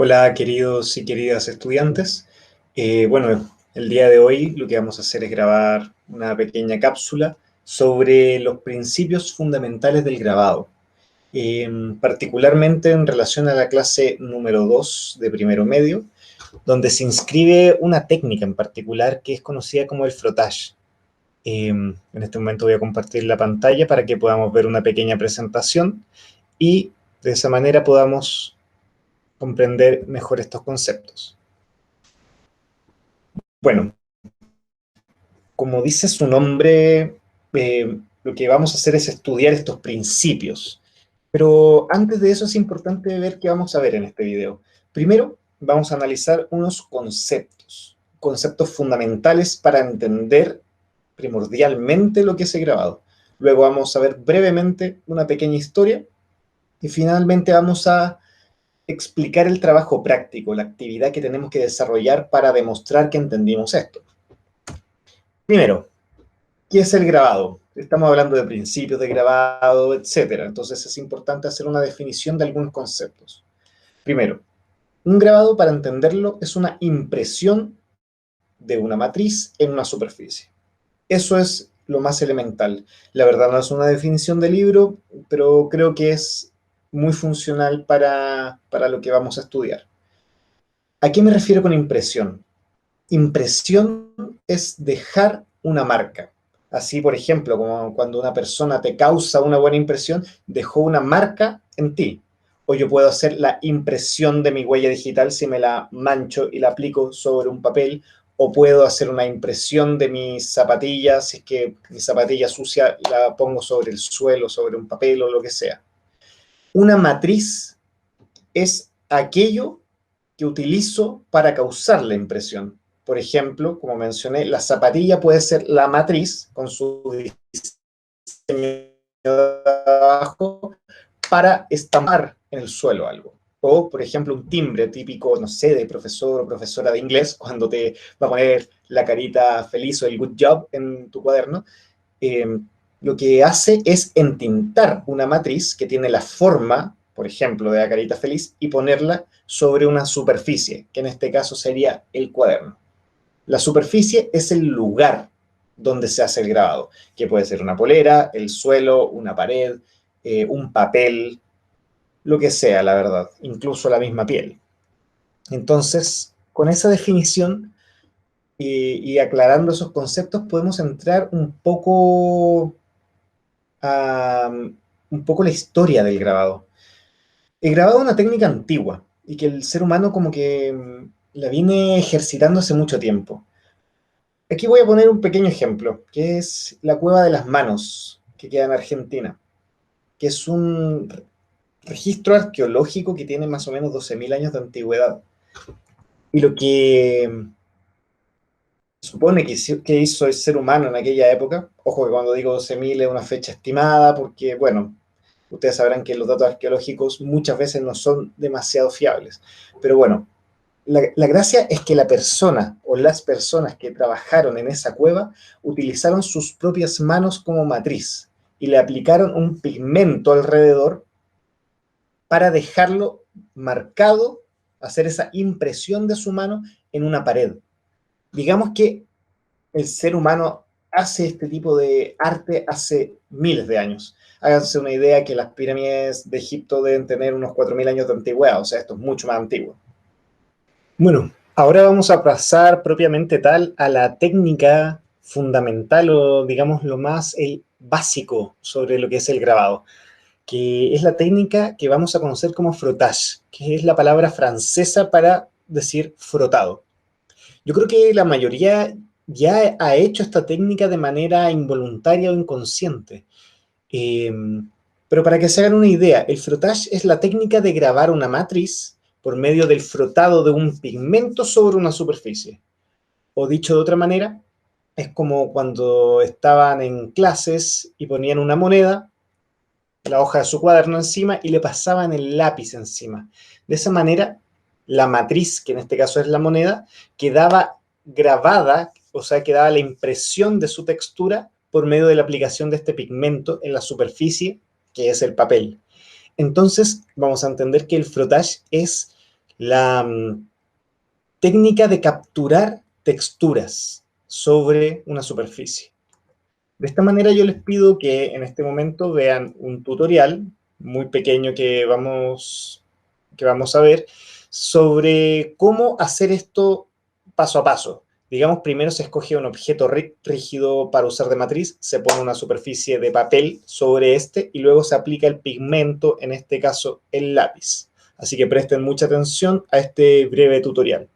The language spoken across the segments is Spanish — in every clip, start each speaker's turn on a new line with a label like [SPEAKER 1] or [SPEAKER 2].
[SPEAKER 1] Hola, queridos y queridas estudiantes. Bueno, el día de hoy lo que vamos a hacer es grabar una pequeña cápsula sobre los principios fundamentales del grabado, particularmente en relación a la clase número 2 de primero medio, donde se inscribe una técnica en particular que es conocida como el frottage. En este momento voy a compartir la pantalla para que podamos ver una pequeña presentación y de esa manera podamos comprender mejor estos conceptos. Bueno, como dice su nombre, lo que vamos a hacer es estudiar estos principios. Pero antes de eso es importante ver qué vamos a ver en este video. Primero, vamos a analizar unos conceptos fundamentales para entender primordialmente lo que es el grabado. Luego vamos a ver brevemente una pequeña historia y finalmente vamos a explicar el trabajo práctico, la actividad que tenemos que desarrollar para demostrar que entendimos esto. Primero, ¿qué es el grabado? Estamos hablando de principios de grabado, etcétera. Entonces es importante hacer una definición de algunos conceptos. Primero, un grabado, para entenderlo, es una impresión de una matriz en una superficie. Eso es lo más elemental. La verdad no es una definición de libro, pero creo que es muy funcional para lo que vamos a estudiar. ¿A qué me refiero con impresión? Impresión es dejar una marca. Así, por ejemplo, como cuando una persona te causa una buena impresión, dejó una marca en ti. O yo puedo hacer la impresión de mi huella digital si me la mancho y la aplico sobre un papel. O puedo hacer una impresión de mis zapatillas, si es que mi zapatilla sucia la pongo sobre el suelo, sobre un papel o lo que sea. Una matriz es aquello que utilizo para causar la impresión. Por ejemplo, como mencioné, la zapatilla puede ser la matriz con su diseño de abajo para estampar en el suelo algo. O, por ejemplo, un timbre típico, no sé, de profesor o profesora de inglés, cuando te va a poner la carita feliz o el good job en tu cuaderno, eh, lo que hace es entintar una matriz que tiene la forma, por ejemplo, de la carita feliz, y ponerla sobre una superficie, que en este caso sería el cuaderno. La superficie es el lugar donde se hace el grabado, que puede ser una polera, el suelo, una pared, un papel, lo que sea, la verdad, incluso la misma piel. Entonces, con esa definición y aclarando esos conceptos, podemos entrar un poco la historia del grabado. El grabado es una técnica antigua y que el ser humano como que la viene ejercitando hace mucho tiempo. Aquí voy a poner un pequeño ejemplo, que es la Cueva de las Manos, que queda en Argentina, que es un registro arqueológico que tiene más o menos 12.000 años de antigüedad. Y lo que supone que hizo el ser humano en aquella época, ojo que cuando digo 12.000 es una fecha estimada, porque, bueno, ustedes sabrán que los datos arqueológicos muchas veces no son demasiado fiables. Pero bueno, la gracia es que la persona o las personas que trabajaron en esa cueva utilizaron sus propias manos como matriz y le aplicaron un pigmento alrededor para dejarlo marcado, hacer esa impresión de su mano en una pared. Digamos que el ser humano hace este tipo de arte hace miles de años. Háganse una idea que las pirámides de Egipto deben tener unos 4.000 años de antigüedad, o sea, esto es mucho más antiguo. Bueno, ahora vamos a pasar propiamente tal a la técnica fundamental o digamos lo más básico sobre lo que es el grabado, que es la técnica que vamos a conocer como frottage, que es la palabra francesa para decir frotado. Yo creo que la mayoría ya ha hecho esta técnica de manera involuntaria o inconsciente. Eh, pero para que se hagan una idea, el frottage es la técnica de grabar una matriz por medio del frotado de un pigmento sobre una superficie. O dicho de otra manera, es como cuando estaban en clases y ponían una moneda, la hoja de su cuaderno encima y le pasaban el lápiz encima. De esa manera, la matriz, que en este caso es la moneda, quedaba grabada, o sea, quedaba la impresión de su textura por medio de la aplicación de este pigmento en la superficie, que es el papel. Entonces, vamos a entender que el frottage es la técnica de capturar texturas sobre una superficie. De esta manera yo les pido que en este momento vean un tutorial muy pequeño que vamos a ver sobre cómo hacer esto paso a paso. Digamos, primero se escoge un objeto rígido para usar de matriz, se pone una superficie de papel sobre este y luego se aplica el pigmento, en este caso el lápiz. Así que presten mucha atención a este breve tutorial.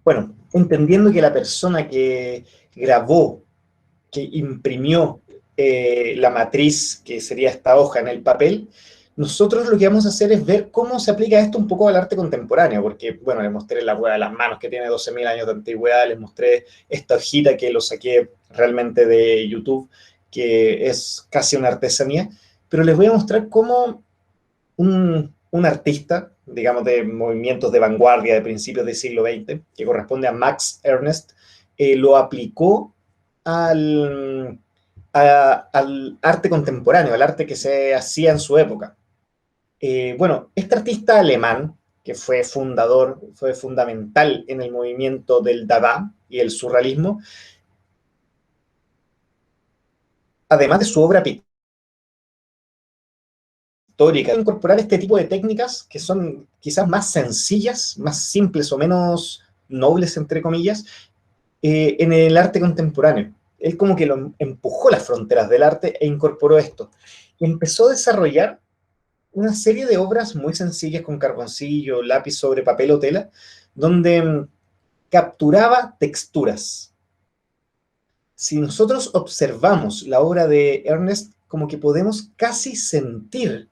[SPEAKER 1] Bueno, entendiendo que la persona que grabó, que imprimió la matriz, que sería esta hoja en el papel, nosotros lo que vamos a hacer es ver cómo se aplica esto un poco al arte contemporáneo, porque, bueno, les mostré la hueá de las manos que tiene 12.000 años de antigüedad, les mostré esta hojita que lo saqué realmente de YouTube, que es casi una artesanía, pero les voy a mostrar cómo un artista, digamos, de movimientos de vanguardia de principios del siglo XX, que corresponde a Max Ernst, lo aplicó al, al arte contemporáneo, al arte que se hacía en su época. Bueno, este artista alemán, que fue fundador, fue fundamental en el movimiento del Dada y el surrealismo, además de su obra pictórica, incorporar este tipo de técnicas que son quizás más sencillas, más simples o menos nobles, entre comillas, en el arte contemporáneo. Él como que lo empujó las fronteras del arte e incorporó esto. Y empezó a desarrollar una serie de obras muy sencillas con carboncillo, lápiz sobre papel o tela, donde capturaba texturas. Si nosotros observamos la obra de Ernest, como que podemos casi sentir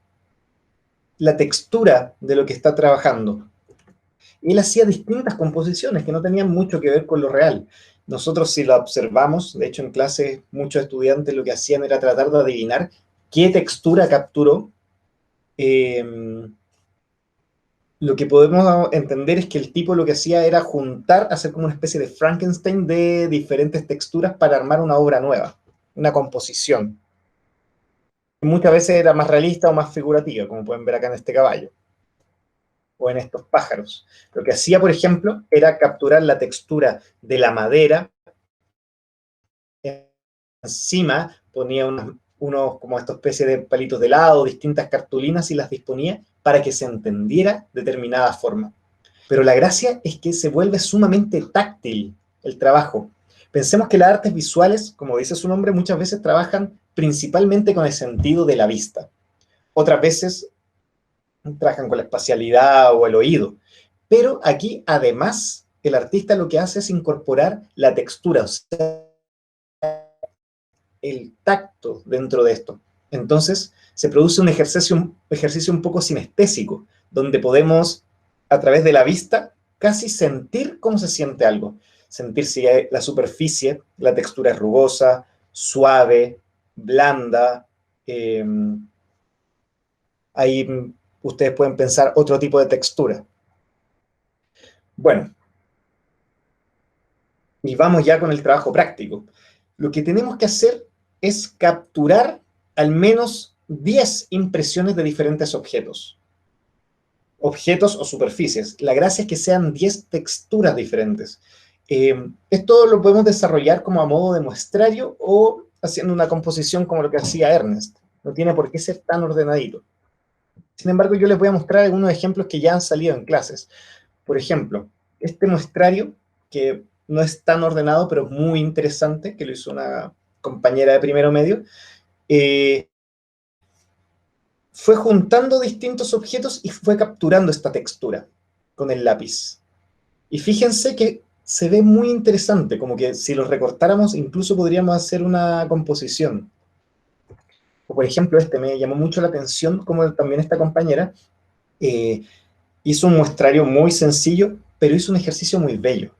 [SPEAKER 1] la textura de lo que está trabajando. Él hacía distintas composiciones que no tenían mucho que ver con lo real. Nosotros si la observamos, de hecho en clase muchos estudiantes lo que hacían era tratar de adivinar qué textura capturó. Lo que podemos entender es que el tipo lo que hacía era juntar, hacer como una especie de Frankenstein de diferentes texturas para armar una obra nueva, una composición. Muchas veces era más realista o más figurativa, como pueden ver acá en este caballo o en estos pájaros. Lo que hacía, por ejemplo, era capturar la textura de la madera. Encima ponía unos como esta especie de palitos de helado, distintas cartulinas y las disponía para que se entendiera determinada forma. Pero la gracia es que se vuelve sumamente táctil el trabajo. Pensemos que las artes visuales, como dice su nombre, muchas veces trabajan principalmente con el sentido de la vista. Otras veces trabajan con la espacialidad o el oído. Pero aquí, además, el artista lo que hace es incorporar la textura, o sea, el tacto dentro de esto. Entonces, se produce un ejercicio un poco sinestésico, donde podemos, a través de la vista, casi sentir cómo se siente algo. Sentir si la superficie, la textura es rugosa, suave, blanda. Ahí ustedes pueden pensar otro tipo de textura. Bueno, y vamos ya con el trabajo práctico. Lo que tenemos que hacer es capturar al menos 10 impresiones de diferentes objetos. Objetos o superficies. La gracia es que sean 10 texturas diferentes. Esto lo podemos desarrollar como a modo de muestrario o haciendo una composición como lo que hacía Ernest. No tiene por qué ser tan ordenadito. Sin embargo, yo les voy a mostrar algunos ejemplos que ya han salido en clases. Por ejemplo, este muestrario, que no es tan ordenado, pero es muy interesante, que lo hizo una compañera de primero medio. Eh, Fue juntando distintos objetos y fue capturando esta textura con el lápiz. Y fíjense que se ve muy interesante, como que si los recortáramos incluso podríamos hacer una composición. O por ejemplo, este me llamó mucho la atención, como también esta compañera eh, hizo un muestrario muy sencillo, pero hizo un ejercicio muy bello.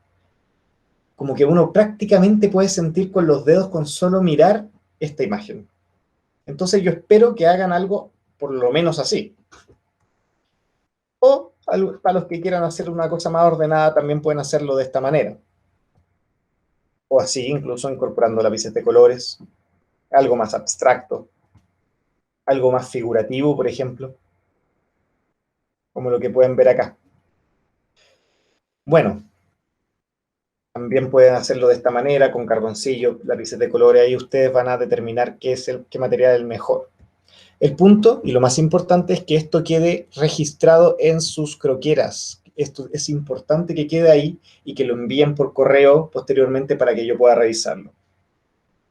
[SPEAKER 1] Como que uno prácticamente puede sentir con los dedos con solo mirar esta imagen. Entonces yo espero que hagan algo por lo menos así. O para los que quieran hacer una cosa más ordenada también pueden hacerlo de esta manera. O así, incluso incorporando lápices de colores, algo más abstracto, algo más figurativo, por ejemplo, como lo que pueden ver acá. Bueno, también pueden hacerlo de esta manera, con carboncillo, lápices de colores, ahí ustedes van a determinar qué material es el mejor. El punto, y lo más importante, es que esto quede registrado en sus croqueras. Esto es importante que quede ahí y que lo envíen por correo posteriormente para que yo pueda revisarlo.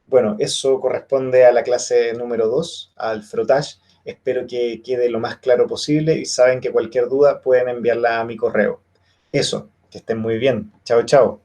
[SPEAKER 1] Bueno, eso corresponde a la clase número 2, al frotage. Espero que quede lo más claro posible y saben que cualquier duda pueden enviarla a mi correo. Eso, que estén muy bien. Chao, chao.